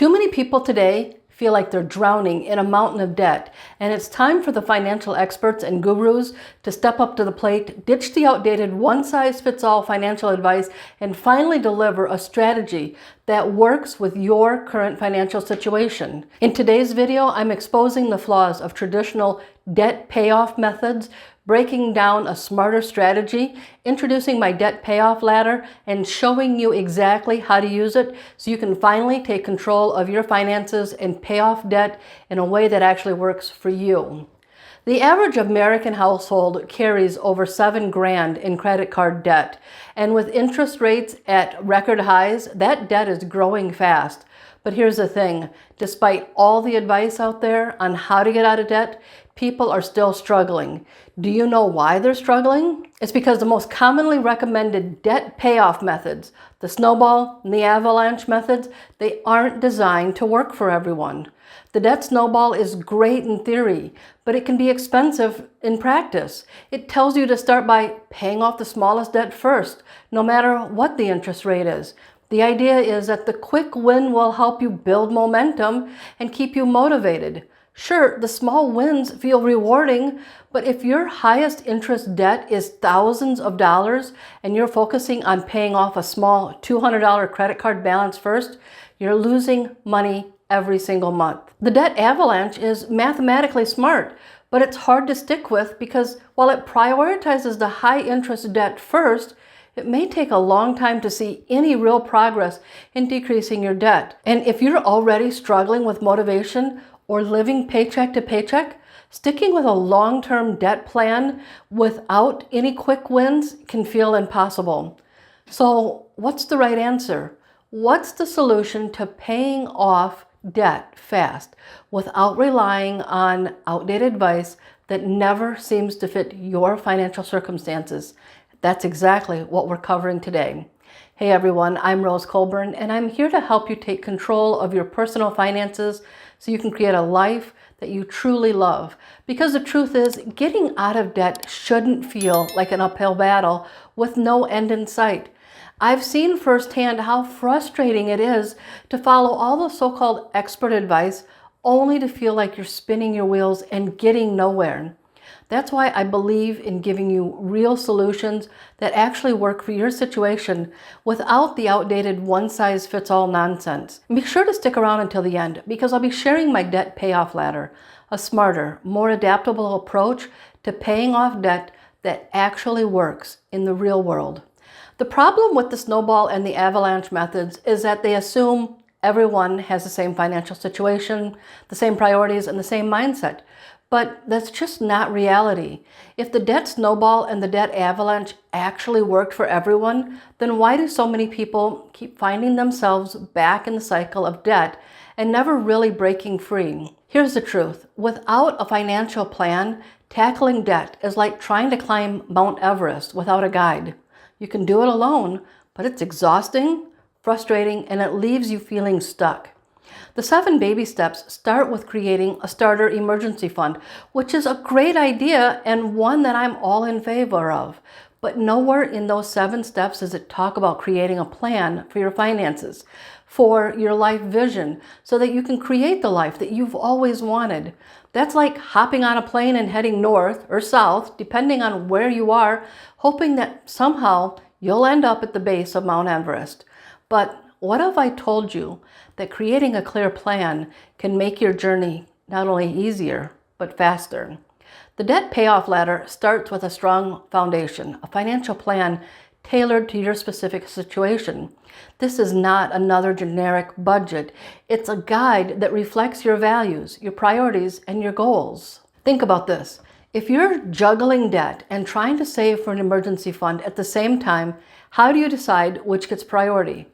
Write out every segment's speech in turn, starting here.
Too many people today feel like they're drowning in a mountain of debt, and it's time for the financial experts and gurus to step up to the plate, ditch the outdated one-size-fits-all financial advice, and finally deliver a strategy that works with your current financial situation. In today's video, I'm exposing the flaws of traditional debt payoff methods, breaking down a smarter strategy, introducing my debt payoff ladder, and showing you exactly how to use it so you can finally take control of your finances and pay off debt in a way that actually works for you. The average American household carries over $7,000 in credit card debt, and with interest rates at record highs, that debt is growing fast. But here's the thing, despite all the advice out there on how to get out of debt, people are still struggling. Do you know why they're struggling? It's because the most commonly recommended debt payoff methods, the Snowball and the Avalanche methods, they aren't designed to work for everyone. The debt snowball is great in theory, but it can be expensive in practice. It tells you to start by paying off the smallest debt first, no matter what the interest rate is. The idea is that the quick win will help you build momentum and keep you motivated. Sure, the small wins feel rewarding, but if your highest interest debt is thousands of dollars and you're focusing on paying off a small $200 credit card balance first, you're losing money every single month. The debt avalanche is mathematically smart, but it's hard to stick with because while it prioritizes the high interest debt first, it may take a long time to see any real progress in decreasing your debt. And if you're already struggling with motivation or living paycheck to paycheck, sticking with a long-term debt plan without any quick wins can feel impossible. So what's the right answer? What's the solution to paying off debt fast without relying on outdated advice that never seems to fit your financial circumstances? That's exactly what we're covering today. Hey everyone, I'm Rose Colburn, and I'm here to help you take control of your personal finances so you can create a life that you truly love. Because the truth is, getting out of debt shouldn't feel like an uphill battle with no end in sight. I've seen firsthand how frustrating it is to follow all the so-called expert advice only to feel like you're spinning your wheels and getting nowhere. That's why I believe in giving you real solutions that actually work for your situation without the outdated one-size-fits-all nonsense. And be sure to stick around until the end because I'll be sharing my debt payoff ladder, a smarter, more adaptable approach to paying off debt that actually works in the real world. The problem with the Snowball and the Avalanche methods is that they assume everyone has the same financial situation, the same priorities, and the same mindset. But that's just not reality. If the debt snowball and the debt avalanche actually worked for everyone, then why do so many people keep finding themselves back in the cycle of debt and never really breaking free? Here's the truth. Without a financial plan, tackling debt is like trying to climb Mount Everest without a guide. You can do it alone, but it's exhausting, frustrating, and it leaves you feeling stuck. The 7 baby steps start with creating a starter emergency fund, which is a great idea and one that I'm all in favor of. But nowhere in those 7 steps does it talk about creating a plan for your finances, for your life vision, so that you can create the life that you've always wanted. That's like hopping on a plane and heading north or south, depending on where you are, hoping that somehow you'll end up at the base of Mount Everest. But what if I told you that creating a clear plan can make your journey not only easier, but faster? The debt payoff ladder starts with a strong foundation, a financial plan tailored to your specific situation. This is not another generic budget. It's a guide that reflects your values, your priorities, and your goals. Think about this. If you're juggling debt and trying to save for an emergency fund at the same time, how do you decide which gets priority?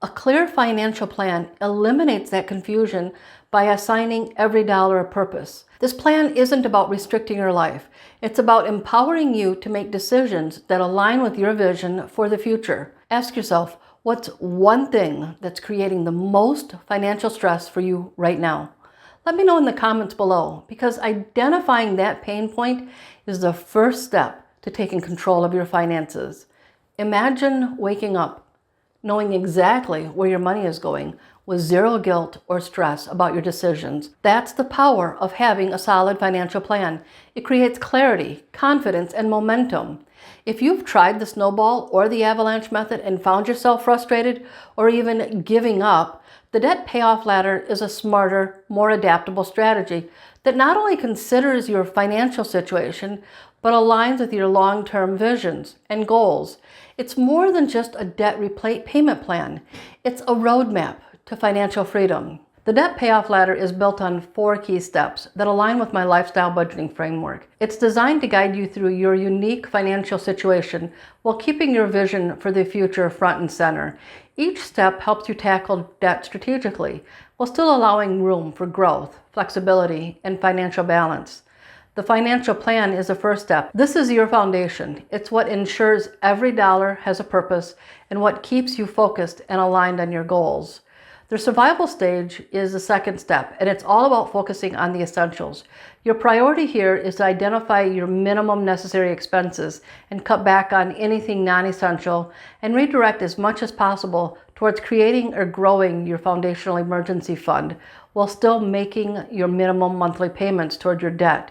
A clear financial plan eliminates that confusion by assigning every dollar a purpose. This plan isn't about restricting your life. It's about empowering you to make decisions that align with your vision for the future. Ask yourself, what's one thing that's creating the most financial stress for you right now? Let me know in the comments below, because identifying that pain point is the first step to taking control of your finances. Imagine waking up knowing exactly where your money is going, with zero guilt or stress about your decisions. That's the power of having a solid financial plan. It creates clarity, confidence, and momentum. If you've tried the Snowball or the Avalanche method and found yourself frustrated or even giving up, the Debt Payoff Ladder is a smarter, more adaptable strategy that not only considers your financial situation, but aligns with your long-term visions and goals. It's more than just a debt repayment plan. It's a roadmap to financial freedom. The Debt Payoff Ladder is built on 4 key steps that align with my lifestyle budgeting framework. It's designed to guide you through your unique financial situation while keeping your vision for the future front and center. Each step helps you tackle debt strategically while still allowing room for growth, flexibility, and financial balance. The financial plan is the first step. This is your foundation. It's what ensures every dollar has a purpose and what keeps you focused and aligned on your goals. The survival stage is the second step, and it's all about focusing on the essentials. Your priority here is to identify your minimum necessary expenses and cut back on anything non-essential and redirect as much as possible towards creating or growing your foundational emergency fund while still making your minimum monthly payments toward your debt.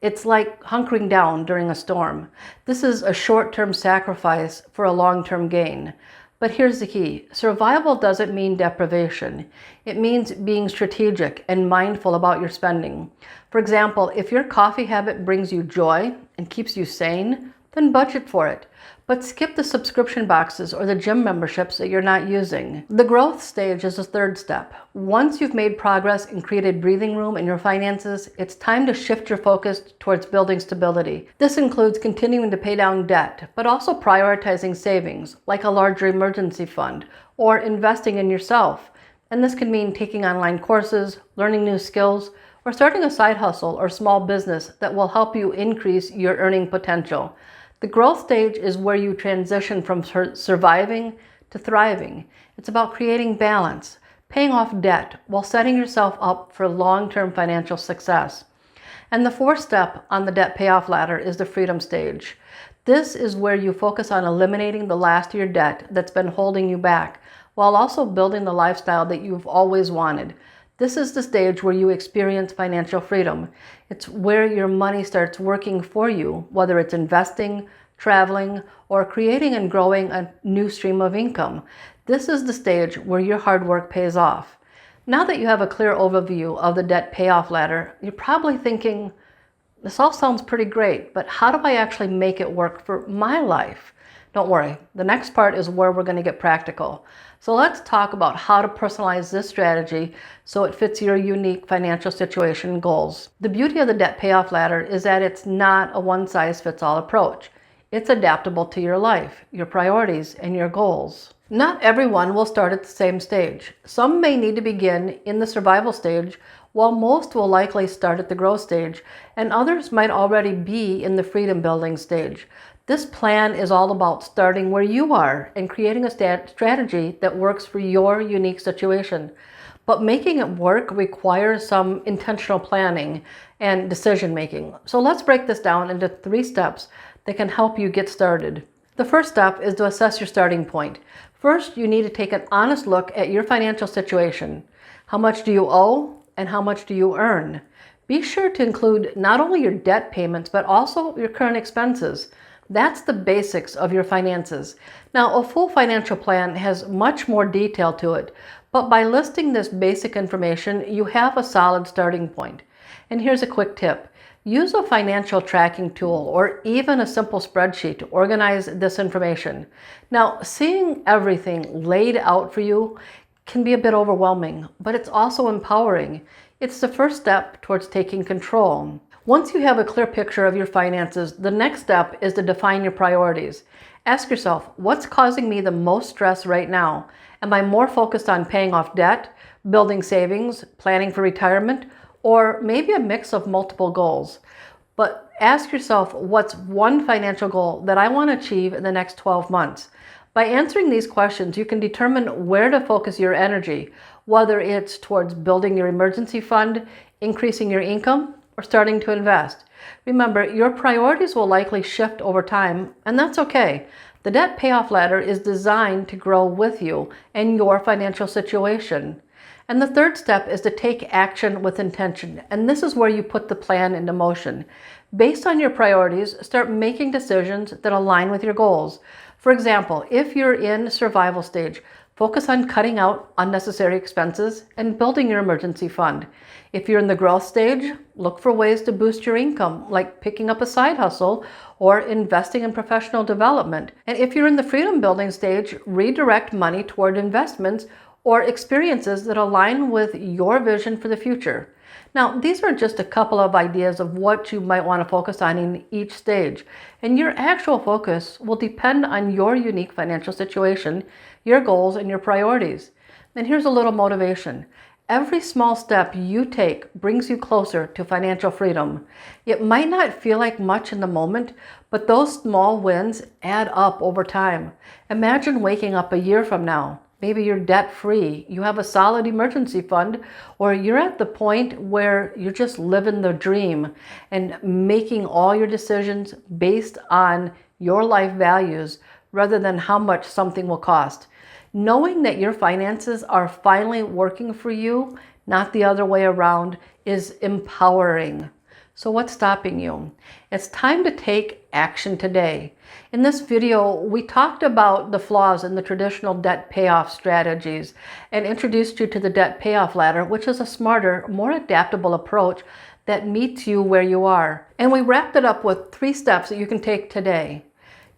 It's like hunkering down during a storm. This is a short-term sacrifice for a long-term gain. But here's the key. Survival doesn't mean deprivation. It means being strategic and mindful about your spending. For example, if your coffee habit brings you joy and keeps you sane, then budget for it. But skip the subscription boxes or the gym memberships that you're not using. The growth stage is the third step. Once you've made progress and created breathing room in your finances, it's time to shift your focus towards building stability. This includes continuing to pay down debt, but also prioritizing savings, like a larger emergency fund, or investing in yourself. And this can mean taking online courses, learning new skills, or starting a side hustle or small business that will help you increase your earning potential. The growth stage is where you transition from surviving to thriving. It's about creating balance, paying off debt while setting yourself up for long-term financial success. And the fourth step on the debt payoff ladder is the freedom stage. This is where you focus on eliminating the last of your debt that's been holding you back, while also building the lifestyle that you've always wanted. This is the stage where you experience financial freedom. It's where your money starts working for you, whether it's investing, traveling, or creating and growing a new stream of income. This is the stage where your hard work pays off. Now that you have a clear overview of the debt payoff ladder, you're probably thinking, this all sounds pretty great, but how do I actually make it work for my life? Don't worry, the next part is where we're going to get practical. So let's talk about how to personalize this strategy so it fits your unique financial situation and goals. The beauty of the debt payoff ladder is that it's not a one-size-fits-all approach. It's adaptable to your life, your priorities, and your goals. Not everyone will start at the same stage. Some may need to begin in the survival stage, while most will likely start at the growth stage, and others might already be in the freedom building stage. This plan is all about starting where you are and creating a strategy that works for your unique situation. But making it work requires some intentional planning and decision making. So let's break this down into 3 steps that can help you get started. The first step is to assess your starting point. First, you need to take an honest look at your financial situation. How much do you owe and how much do you earn? Be sure to include not only your debt payments, but also your current expenses. That's the basics of your finances. Now, a full financial plan has much more detail to it, but by listing this basic information, you have a solid starting point. And here's a quick tip. Use a financial tracking tool or even a simple spreadsheet to organize this information. Now, seeing everything laid out for you can be a bit overwhelming, but it's also empowering. It's the first step towards taking control. Once you have a clear picture of your finances, the next step is to define your priorities. Ask yourself, what's causing me the most stress right now? Am I more focused on paying off debt, building savings, planning for retirement, or maybe a mix of multiple goals? But ask yourself, what's one financial goal that I want to achieve in the next 12 months? By answering these questions, you can determine where to focus your energy, whether it's towards building your emergency fund, increasing your income, or starting to invest. Remember, your priorities will likely shift over time, and that's okay. The debt payoff ladder is designed to grow with you and your financial situation. And the third step is to take action with intention. And this is where you put the plan into motion. Based on your priorities, start making decisions that align with your goals. For example, if you're in survival stage, focus on cutting out unnecessary expenses and building your emergency fund. If you're in the growth stage, look for ways to boost your income, like picking up a side hustle or investing in professional development. And if you're in the freedom building stage, redirect money toward investments or experiences that align with your vision for the future. Now, these are just a couple of ideas of what you might want to focus on in each stage, and your actual focus will depend on your unique financial situation, your goals, and your priorities. And here's a little motivation. Every small step you take brings you closer to financial freedom. It might not feel like much in the moment, but those small wins add up over time. Imagine waking up a year from now. Maybe you're debt-free, you have a solid emergency fund, or you're at the point where you're just living the dream and making all your decisions based on your life values rather than how much something will cost. Knowing that your finances are finally working for you, not the other way around, is empowering. So what's stopping you? It's time to take action today. In this video, we talked about the flaws in the traditional debt payoff strategies and introduced you to the Debt Payoff Ladder, which is a smarter, more adaptable approach that meets you where you are. And we wrapped it up with 3 steps that you can take today.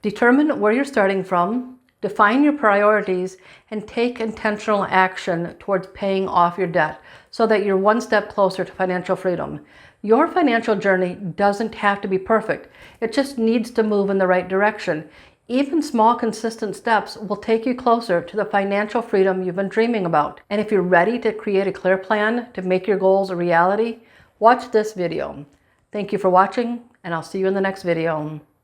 Determine where you're starting from, define your priorities, and take intentional action towards paying off your debt so that you're one step closer to financial freedom. Your financial journey doesn't have to be perfect. It just needs to move in the right direction. Even small, consistent steps will take you closer to the financial freedom you've been dreaming about. And if you're ready to create a clear plan to make your goals a reality, watch this video. Thank you for watching, and I'll see you in the next video.